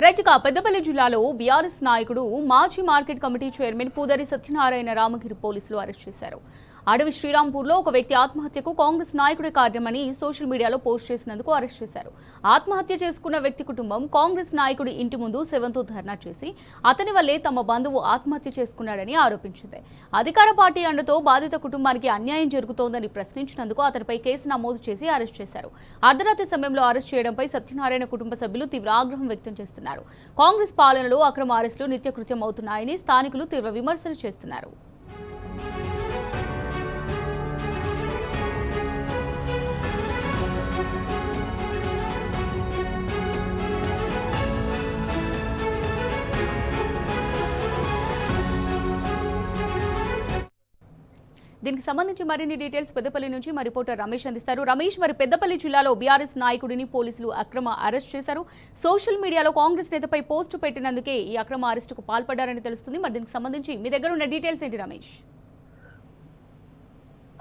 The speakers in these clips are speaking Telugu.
రైట్గా పెద్దపల్లి జిల్లాలో బీఆర్ఎస్ నాయకుడు మాజీ market committee chairman Pudari Satyanarayana Ramagiri పోలీసులు అరెస్ట్ చేశారు. అడవి శ్రీరాంపూర్లో ఒక వ్యక్తి ఆత్మహత్యకు కాంగ్రెస్ నాయకుడే కారణమని సోషల్ మీడియాలో పోస్ట్ చేసినందుకు అరెస్ట్ చేశారు. ఆత్మహత్య చేసుకున్న వ్యక్తి కుటుంబం కాంగ్రెస్ నాయకుడి ఇంటి ముందు శవంతో ధర్నా చేసి అతని వల్లే తమ బంధువు ఆత్మహత్య చేసుకున్నాడని ఆరోపించింది. అధికార పార్టీ అండతో బాధిత కుటుంబానికి అన్యాయం జరుగుతోందని ప్రశ్నించినందుకు అతనిపై కేసు నమోదు చేసి అరెస్ట్ చేశారు. అర్ధరాత్రి సమయంలో అరెస్ట్ చేయడంపై సత్యనారాయణ కుటుంబ సభ్యులు తీవ్ర ఆగ్రహం వ్యక్తం చేస్తున్నారు. కాంగ్రెస్ పాలనలో అక్రమ అరెస్టులు నిత్యకృత్యం అవుతున్నాయని స్థానికులు తీవ్ర విమర్శలు చేస్తున్నారు. దీనికి సంబంధించి మరిన్ని డీటెయిల్స్ పెద్దపల్లి నుంచి మా రిపోర్టర్ రమేష్ అందిస్తారు. రమేష్, మరి పెద్దపల్లి జిల్లాలో బీఆర్ఎస్ నాయకుడిని పోలీసులు అక్రమ అరెస్ట్ చేశారు. సోషల్ మీడియాలో కాంగ్రెస్ నేతపై పోస్టు పెట్టినందుకే ఈ అక్రమ అరెస్టుకు పాల్పడ్డారని తెలుస్తుంది. మరి దీనికి సంబంధించి మీ దగ్గర ఉన్న డీటెయిల్స్ ఏంటి రమేష్?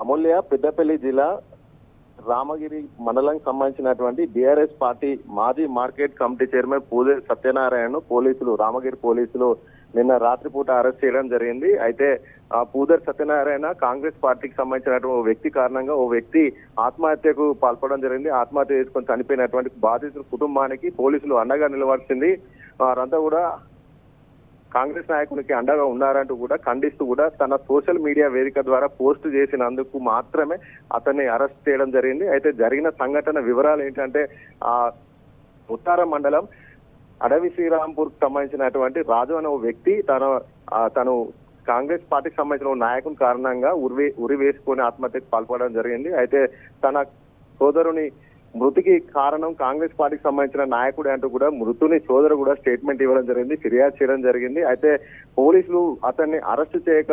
అమూల్య, పెద్దపల్లి జిల్లా రామగిరి మండలానికి సంబంధించినటువంటి బీఆర్ఎస్ పార్టీ మాజీ market committee chairman Pudari Satyanarayana పోలీసులు రామగిరి పోలీసులు నిన్న రాత్రిపూట అరెస్ట్ చేయడం జరిగింది. అయితే పూదరి సత్యనారాయణ కాంగ్రెస్ పార్టీకి సంబంధించినటువంటి ఓ వ్యక్తి కారణంగా ఓ వ్యక్తి ఆత్మహత్యకు పాల్పడడం జరిగింది. ఆత్మహత్య చేసుకొని చనిపోయినటువంటి బాధితుల కుటుంబానికి పోలీసులు అండగా నిలవాల్సింది. వారంతా కూడా కాంగ్రెస్ నాయకునికి అండగా ఉన్నారంటూ కూడా ఖండిస్తూ కూడా తన సోషల్ మీడియా వేదిక ద్వారా పోస్ట్ చేసినందుకు మాత్రమే అతన్ని అరెస్ట్ చేయడం జరిగింది. అయితే జరిగిన సంఘటన వివరాలు ఏంటంటే ఉత్తార మండలం అడవి శ్రీరాంపూర్ కు సంబంధించినటువంటి రాజు అనే వ్యక్తి తను కాంగ్రెస్ పార్టీకి సంబంధించిన నాయకుని కారణంగా ఉరి వేసుకొని ఆత్మహత్యకు పాల్పడడం జరిగింది. అయితే తన సోదరుని మృతికి కారణం కాంగ్రెస్ పార్టీకి సంబంధించిన నాయకుడే అంటూ కూడా మృతుని సోదరు కూడా స్టేట్మెంట్ ఇవ్వడం జరిగింది, ఫిర్యాదు చేయడం జరిగింది. అయితే పోలీసులు అతన్ని అరెస్ట్ చేయక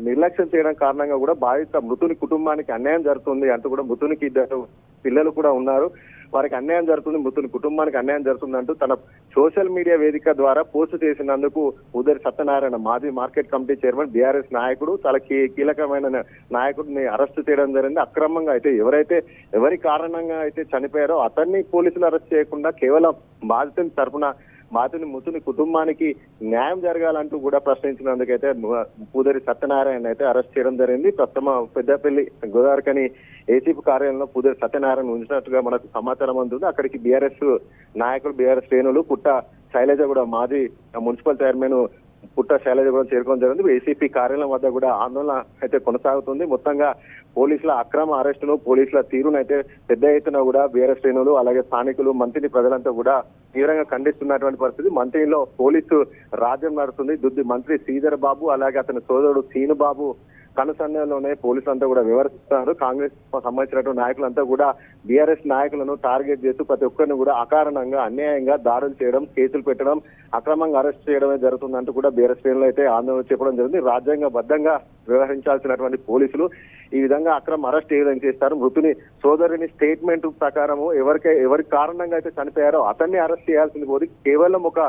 నిర్లక్ష్యం చేయడం కారణంగా కూడా బాధిత మృతుని కుటుంబానికి అన్యాయం జరుగుతుంది అంటూ కూడా మృతునికి ఇద్దరు పిల్లలు కూడా ఉన్నారు, వారికి అన్యాయం జరుగుతుంది, మృతుని కుటుంబానికి అన్యాయం జరుగుతుంది అంటూ తన సోషల్ మీడియా వేదిక ద్వారా పోస్ట్ చేసినందుకు పూదరి సత్యనారాయణ మాజీ మార్కెట్ కమిటీ చైర్మన్ బీఆర్ఎస్ నాయకుడు చాలా కీలకమైన నాయకుడిని అరెస్ట్ చేయడం జరిగింది. అక్రమంగా అయితే ఎవరి కారణంగా అయితే చనిపోయారో అతన్ని పోలీసులు అరెస్ట్ చేయకుండా కేవలం బాధితుని తరపున బాధితుని మృతుని కుటుంబానికి న్యాయం జరగాలంటూ కూడా ప్రశ్నించినందుకైతే పూదరి సత్యనారాయణ అయితే అరెస్ట్ చేయడం జరిగింది. ప్రస్తుతం పెద్దపల్లి గోదావరికని ఏసీపీ కార్యాలయంలో పూదరి సత్యనారాయణ ఉంచినట్టుగా మనకు సమాచారం అందుతుంది. అక్కడికి బీఆర్ఎస్ నాయకులు బీఆర్ఎస్ శ్రేణులు పుట్ట శైలజ కూడా మాజీ మున్సిపల్ చైర్మన్ పుట్ట శైలజ కూడా చేరుకోవడం జరిగింది. ఏసీపీ కార్యాలయం వద్ద కూడా ఆందోళన అయితే కొనసాగుతుంది. మొత్తంగా పోలీసుల అక్రమ అరెస్టును పోలీసుల తీరును అయితే పెద్ద ఎత్తున కూడా బీఆర్ఎస్ శ్రేణులు అలాగే స్థానికులు మంత్రి ప్రజలంతా కూడా తీవ్రంగా ఖండిస్తున్నటువంటి పరిస్థితి. మంత్రిలో పోలీసు రాజ్యం నడుస్తుంది. దుద్ది మంత్రి శ్రీధర్ బాబు అలాగే అతని సోదరుడు సీను బాబు కనుసన్నలోనే పోలీసులంతా కూడా వివరిస్తున్నారు. కాంగ్రెస్ సంబంధించినటువంటి నాయకులంతా కూడా బీఆర్ఎస్ నాయకులను టార్గెట్ చేస్తూ ప్రతి ఒక్కరిని కూడా అకారణంగా అన్యాయంగా దాడులు చేయడం, కేసులు పెట్టడం, అక్రమంగా అరెస్ట్ చేయడమే జరుగుతుందంటూ కూడా బీఆర్ఎస్ శ్రేణులు అయితే ఆందోళన చెప్పడం జరిగింది. రాజ్యాంగబద్ధంగా వ్యవహరించాల్సినటువంటి పోలీసులు ఈ విధంగా అక్రమ అరెస్ట్ ఏ విధంగా చేస్తారు? మృతుని సోదరుని స్టేట్మెంట్ ప్రకారము ఎవరి కారణంగా అయితే చనిపోయారో అతన్ని అరెస్ట్ చేయాల్సింది పోయి కేవలం ఒక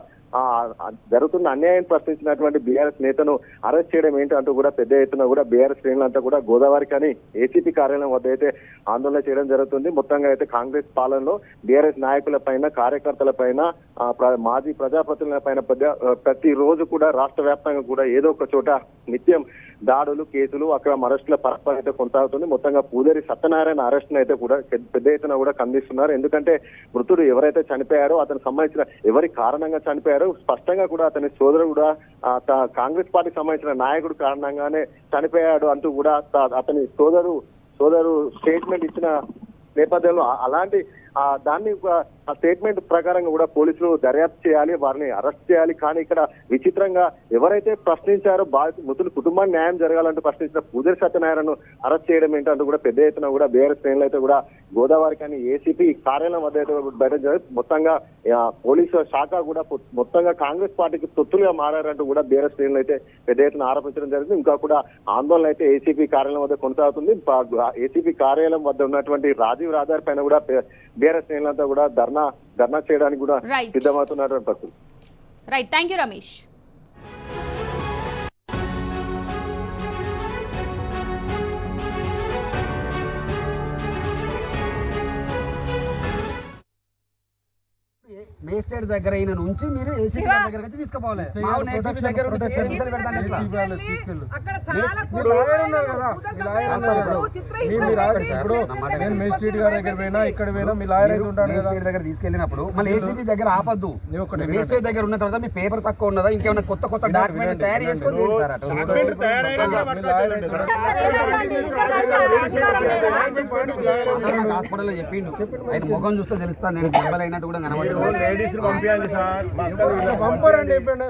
జరుగుతున్న అన్యాయం ప్రశ్నించినటువంటి బీఆర్ఎస్ నేతను అరెస్ట్ చేయడం ఏంటి అంటూ కూడా పెద్ద ఎత్తున కూడా బీఆర్ఎస్ శ్రేణులంతా కూడా గోదావరి కానీ ఏసీపీ కార్యాలయం వద్ద అయితే ఆందోళన చేయడం జరుగుతుంది. మొత్తంగా అయితే కాంగ్రెస్ పాలనలో బీఆర్ఎస్ నాయకుల పైన, కార్యకర్తల పైన, మాజీ ప్రజాప్రతినిధుల పైన ప్రతి రోజు కూడా రాష్ట్ర వ్యాప్తంగా కూడా ఏదో ఒక చోట నిత్యం దాడులు, కేసులు, అక్రమ అరెస్టుల పరంపర అయితే కొనసాగుతుంది. మొత్తంగా పూదరి సత్యనారాయణ అరెస్ట్ అయితే కూడా పెద్ద ఎత్తున కూడా ఖండిస్తున్నారు. ఎందుకంటే మృతుడు ఎవరైతే చనిపోయారో అతనికి సంబంధించిన ఎవరి కారణంగా చనిపోయారో స్పష్టంగా కూడా అతని సోదరుడు కూడా కాంగ్రెస్ పార్టీకి సంబంధించిన నాయకుడు కారణంగానే చనిపోయాడు అంటూ కూడా అతని సోదరు స్టేట్మెంట్ ఇచ్చిన నేపథ్యంలో అలాంటి దాన్ని ఆ స్టేట్మెంట్ ప్రకారంగా కూడా పోలీసులు దర్యాప్తు చేయాలి, వారిని అరెస్ట్ చేయాలి. కానీ ఇక్కడ విచిత్రంగా ఎవరైతే ప్రశ్నించారో మృతుల కుటుంబాన్ని న్యాయం జరగాలంటూ ప్రశ్నించిన పూదరి సత్యనారాయణను అరెస్ట్ చేయడం ఏంటంటూ కూడా పెద్ద ఎత్తున కూడా బీఆర్ఎస్ శ్రేణులు అయితే కూడా గోదావరి కానీ ఏసీపీ కార్యాలయం వద్ద అయితే బయట మొత్తంగా పోలీసు శాఖ కూడా మొత్తంగా కాంగ్రెస్ పార్టీకి తొత్తులుగా మారారంటూ కూడా బీఆర్ఎస్ శ్రేణులు అయితే పెద్ద ఎత్తున ఆరోపించడం జరిగింది. ఇంకా కూడా ఆందోళన అయితే ఏసీపీ కార్యాలయం వద్ద కొనసాగుతుంది. ఏసీపీ కార్యాలయం వద్ద ఉన్నటువంటి రాజీవ్ రహదారి పైన కూడా బీఆర్ఎస్ శ్రేణులంతా కూడా ధర్నా చేయడానికి కూడా సిద్ధమవుతున్నటువంటి పరిస్థితి. Right, thank you Ramesh. మేస్టేట్ దగ్గర అయిన నుంచి మీరు ఏసీ దగ్గర వచ్చి తీసుకుపోవాలి. మామూలు ఏసీ దగ్గర ఉంటే కేసులు పెడతాను ఎట్లా? నేను మేజిస్ట్రేట్ గారి దగ్గర పోయినా ఇక్కడ పోయినా మీ లాయర్ అయితే ఉంటాడు కదా, మేస్టేట్ దగ్గర తీసుకెళ్ళినప్పుడు మళ్ళీ ఏసీబీ దగ్గర ఆపద్దు. మేస్టేట్ దగ్గర ఉన్న తర్వాత మీ పేపర్ తక్కువ ఉన్నదా, ఇంకేమైనా కొత్త కొత్త డాక్యుమెంట్ తయారు చేసుకొని తీరుతారు అటు. హాస్పిటల్లో చెప్పిండు, ఆయన ముఖం చూస్తే తెలుస్తాను నేను డబ్బల్ అయినట్టు కూడా కనబడదు. లేడీస్ పంపించండి సార్, పంపరండి చెప్పండి.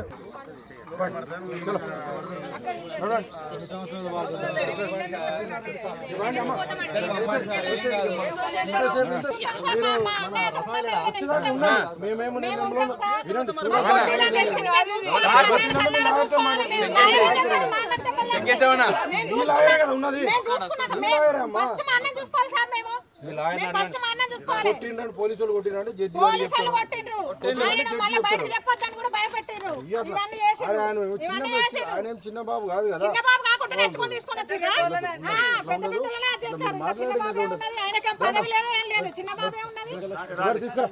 పోలీసులు కొట్టినాడు, జడ్జి ఆయన చిన్న బాబు కాదు కదా, తీసుకురా.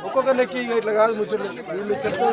ఒక్కొక్క నెక్కి ఇట్లా కాదు ముచ్చట్లు, వీళ్ళు చెప్తా